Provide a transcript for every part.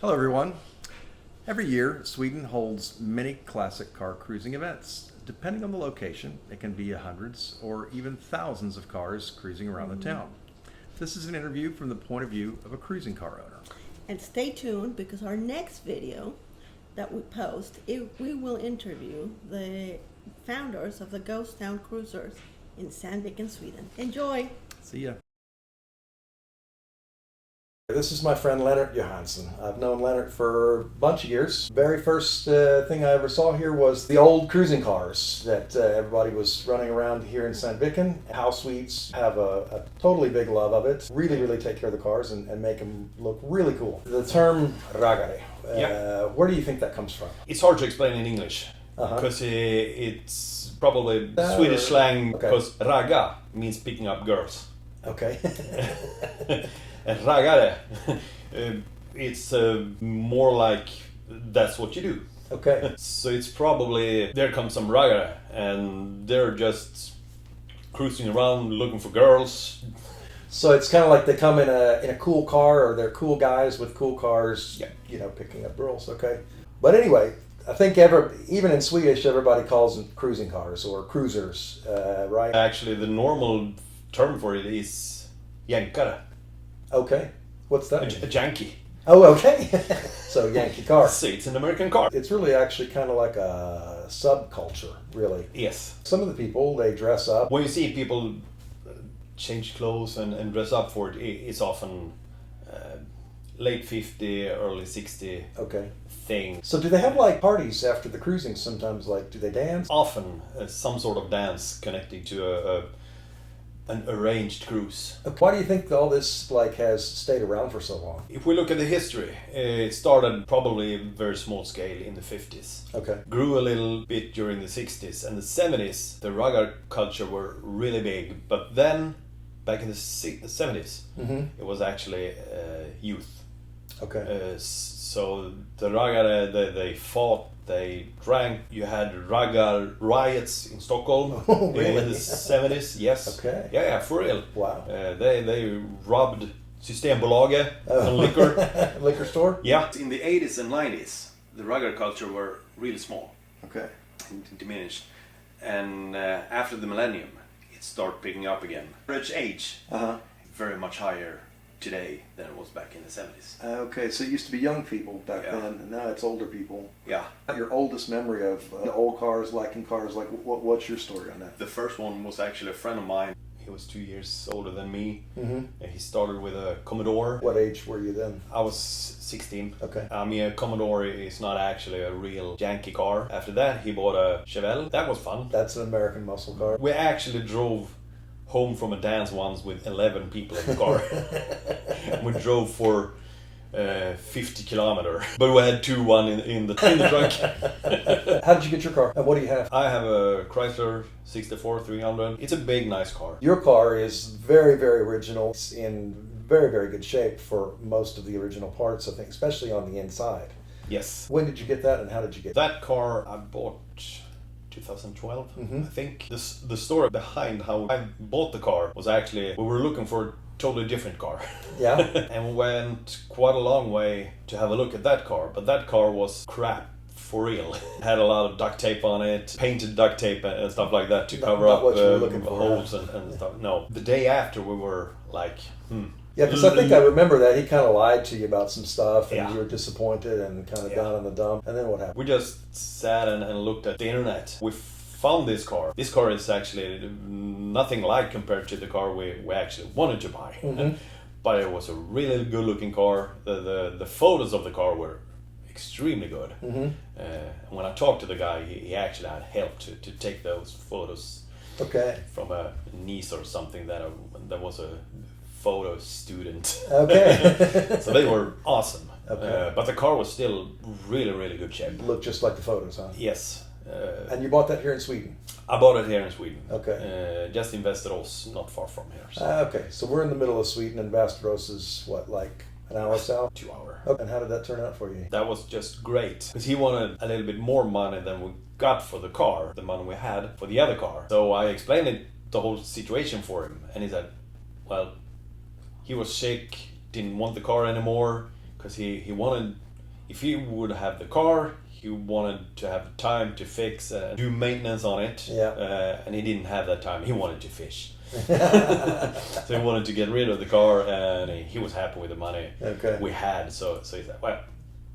Hello everyone. Every year, Sweden holds many classic car cruising events. Depending on the location, it can be hundreds or even thousands of cars cruising around the town. This is an interview from the point of view of a cruising car owner. And stay tuned because our next video that we post, we will interview the founders of the Ghost Town Cruisers in Sandviken, Sweden. Enjoy! See ya. This is my friend Lennart Johannson. I've known Lennart for a bunch of years. Very first thing I ever saw here was the old cruising cars that everybody was running around here in Sandviken. House suites have a totally big love of it. Really take care of the cars and make them look really cool. The term ragare, where do you think that comes from? It's hard to explain in English because it's probably Swedish slang because raga means picking up girls. Okay. And ragare, it's more like that's what you do. Okay. So it's probably, there comes some ragare and they're just cruising around looking for girls. So it's kind of like they come in a cool car, or they're cool guys with cool cars, picking up girls. Okay. But anyway, I think even in Swedish, everybody calls them cruising cars or cruisers, right? Actually, the normal term for it is jänkare. Okay. What's that? A Yankee. Oh, okay. So Yankee car. So it's an American car. It's really actually kind of like a subculture, really. Yes. Some of the people, they dress up. When you see people change clothes and dress up for it, it's often late 50, early 60 thing. So do they have like parties after the cruising sometimes? Like, do they dance? Often some sort of dance connecting to an arranged cruise. Why do you think all this has stayed around for so long? If we look at the history, it started probably very small scale in the 50s. Okay. Grew a little bit during the 60s and the 70s. The Ragout culture were really big, but then back in the 70s, it was actually youth. Okay. So the Raggare, they fought, they drank. You had Raggar riots in Stockholm in the 70s. Yes. Okay. Yeah, for real. Wow. They robbed Systembolaget and liquor. Liquor store? Yeah. In the 80s and 90s, the Raggar culture were really small. Okay. And diminished. And after the millennium, it started picking up again. Average age, very much higher today than it was back in the 70s. Okay, so it used to be young people back then, and now it's older people. Yeah. Your oldest memory of the old cars, liking cars, what's your story on that? The first one was actually a friend of mine. He was 2 years older than me. He started with a Commodore. What age were you then? I was 16. Okay. I mean, a Commodore is not actually a real Yankee car. After that, he bought a Chevelle. That was fun. That's an American muscle car. We actually drove home from a dance once with 11 people in the car. We drove for 50 kilometers, but we had one in the trunk. How did you get your car? And what do you have? I have a Chrysler 64 300. It's a big, nice car. Your car is very original. It's in very good shape for most of the original parts, I think, especially on the inside. Yes. When did you get that, and how did you get that car? I bought 2012, I think. The story behind how I bought the car was actually, we were looking for a totally different car. Yeah. And we went quite a long way to have a look at that car, but that car was crap. For real. It had a lot of duct tape on it, painted duct tape and stuff like that to cover up what you were looking for, holes and stuff. No. The day after we were like, Yeah, because I think I remember that he kind of lied to you about some stuff, and you were disappointed and kind of down in the dump. And then what happened? We just sat and looked at the internet. We found this car. This car is actually nothing like compared to the car we actually wanted to buy. But it was a really good looking car. The photos of the car were extremely good. When I talked to the guy, he actually had help to take those photos from a niece or something that was a photo student. Okay. So they were awesome. Okay. But the car was still really good shape. Looked just like the photos, huh? Yes. And you bought that here in Sweden? I bought it here in Sweden. Okay. Just in Västerås, not far from here. So. Okay, so we're in the middle of Sweden, and Västerås is what, like an hour south? 2 hours. Okay. And how did that turn out for you? That was just great. Because he wanted a little bit more money than we got for the car, the money we had for the other car. So I explained the whole situation for him, and he said, well, he was sick, didn't want the car anymore, because he wanted if he would have the car, he wanted to have time to fix, do maintenance on it, and he didn't have that time. He wanted to fish. So he wanted to get rid of the car, and he was happy with the money we had. So he said, "Well,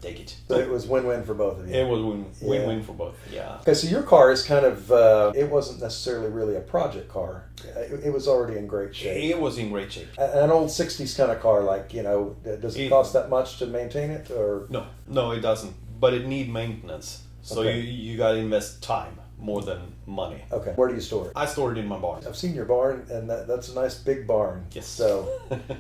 take it." So it was win-win for both of you. It was win-win for both. Yeah. Okay, so your car is kind of, it wasn't necessarily really a project car. It was already in great shape. It was in great shape. An old 60s kind of car, like, you know, does it cost that much to maintain it? Or No, it doesn't. But it need maintenance. So you got to invest time more than money. Okay. Where do you store it? I store it in my barn. I've seen your barn, and that's a nice big barn. Yes. So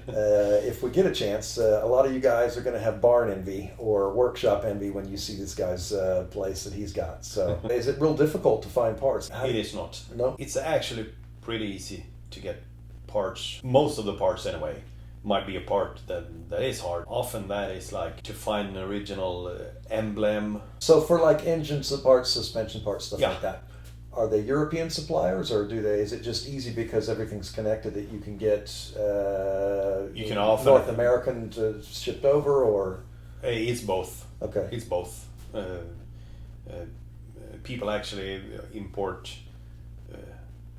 if we get a chance, a lot of you guys are going to have barn envy or workshop envy when you see this guy's place that he's got. So is it real difficult to find parts? It is not. No? It's actually pretty easy to get parts. Most of the parts anyway. Might be a part that is hard. Often that is like to find an original emblem. So for like engines parts, suspension parts, stuff Yeah. like that, are they European suppliers, or is it just easy because everything's connected that you can get You can often North American shipped over, or? It's both. Okay. It's both. People actually import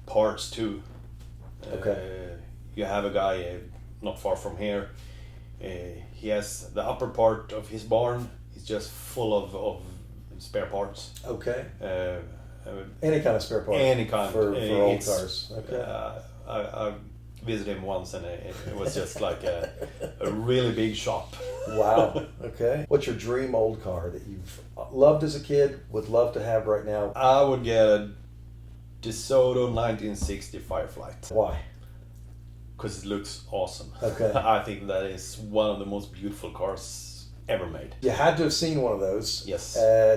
parts too. Okay. You have a guy not far from here. He has the upper part of his barn is just full of spare parts. Okay. Any kind of spare part. Any kind. For old cars. Okay. I visited him once, and it was just like a really big shop. Wow. Okay. What's your dream old car that you've loved as a kid, would love to have right now? I would get a DeSoto 1960 Fireflight. Why? Because it looks awesome. Okay. I think that is one of the most beautiful cars ever made. You had to have seen one of those. Yes.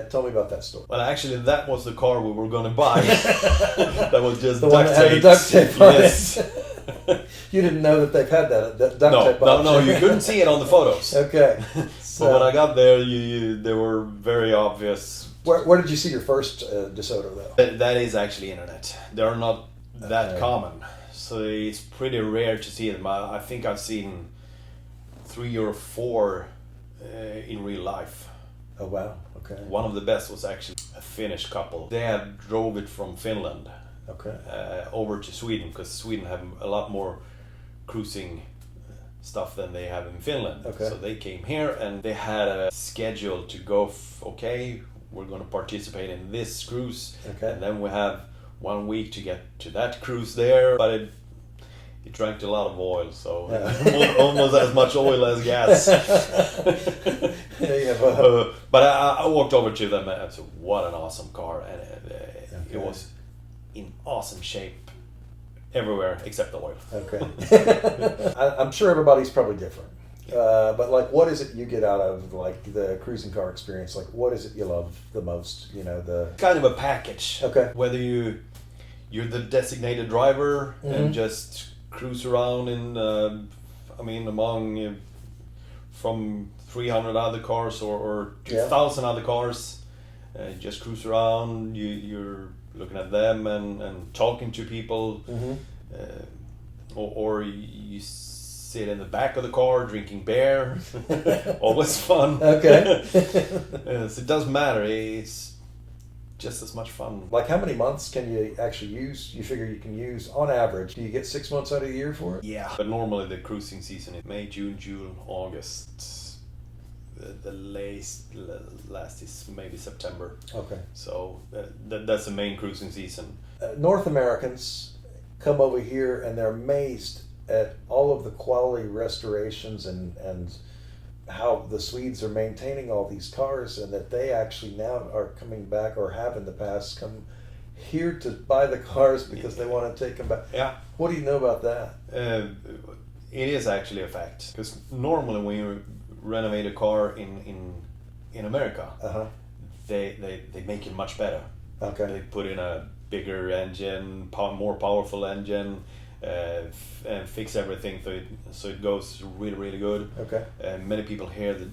Tell me about that story. Well, actually, that was the car we were going to buy. That was just The one duct that had the tape. duct tape on Yes. it. You didn't know that they've had that duct tape on No, you couldn't see it on the photos. Okay. So when I got there, they were very obvious. Where did you see your first DeSoto though? That is actually internet. They're not that common. So it's pretty rare to see them. I think I've seen 3 or 4 in real life. Oh wow, okay. One of the best was actually a Finnish couple. They had drove it from Finland over to Sweden, because Sweden have a lot more cruising stuff than they have in Finland. Okay. So they came here and they had a schedule to go, we're going to participate in this cruise. Okay. And then we have 1 week to get to that cruise there. But it drank a lot of oil, so almost as much oil as gas. But I walked over to them and I said, what an awesome car. And it was in awesome shape everywhere except the oil. Okay. I'm sure everybody's probably different. But like, what is it you get out of like the cruising car experience? Like, what is it you love the most? You know, kind of a package. Okay. Whether you're the designated driver and just cruise around in, among from 300 other cars or 2,000 other cars, just cruise around. You're looking at them and talking to people, or you sit in the back of the car drinking beer. Always fun. Okay. Yes, it doesn't matter. It's just as much fun. Like, how many months can you actually use? You figure you can use on average. Do you get 6 months out of the year for it? Yeah. But normally the cruising season is May, June, July, August. The last is maybe September. Okay. So that's the main cruising season. North Americans come over here and they're amazed at all of the quality restorations and how the Swedes are maintaining all these cars, and that they actually now are coming back, or have in the past come here to buy the cars because they want to take them back. Yeah. What do you know about that? It is actually a fact, because normally when you renovate a car in America, they make it much better. Okay. They put in a bigger engine, more powerful engine, and fix everything so it goes really, really good. Okay. Many people here that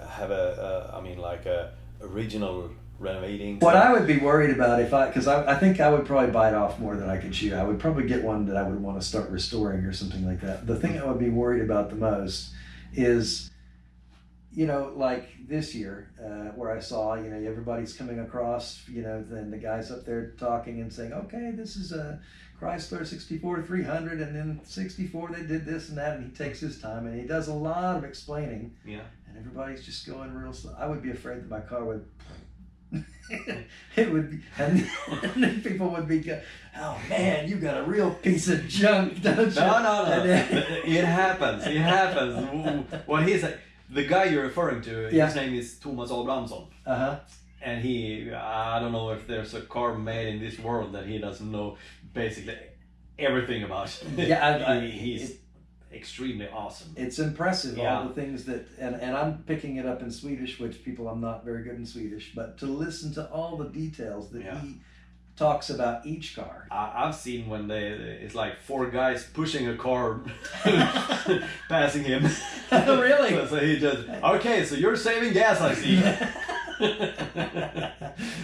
have a original renovating. What I would be worried about because I think I would probably bite off more than I could chew. I would probably get one that I would want to start restoring or something like that. The thing I would be worried about the most is you know, like this year, where I saw, you know, everybody's coming across, you know, then the guys up there talking and saying, okay, this is a Chrysler 64 300, and then 64 they did this and that, and he takes his time and he does a lot of explaining. Yeah. And everybody's just going real slow. I would be afraid that my car would. It would be, and then people would be, oh man, you got a real piece of junk, don't you? No. And then- It happens. It happens. What he's like, the guy you're referring to, Yeah. his name is Thomas Abrahamsson. Uh-huh. And I don't know if there's a car made in this world that he doesn't know basically everything about. Yeah, he's extremely awesome. It's impressive, Yeah. all the things that, and I'm picking it up in Swedish, which people, I'm not very good in Swedish, but to listen to all the details that Yeah. he talks about each car. I've seen when it's like 4 guys pushing a car passing him. Really? So he just, okay, so you're saving gas, I see.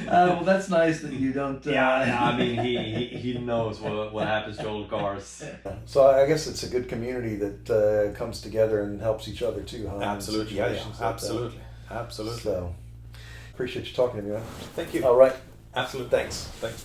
Well, that's nice that you don't. Yeah, I mean, he knows what happens to old cars. So I guess it's a good community that comes together and helps each other too, huh? in Absolutely, yeah, situations like that. absolutely, absolutely. So appreciate you talking to me, man. Thank you. All right. Absolutely. Thanks. Thanks.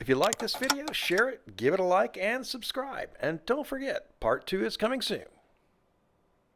If you like this video, share it, give it a like, and subscribe. And don't forget, part 2 is coming soon.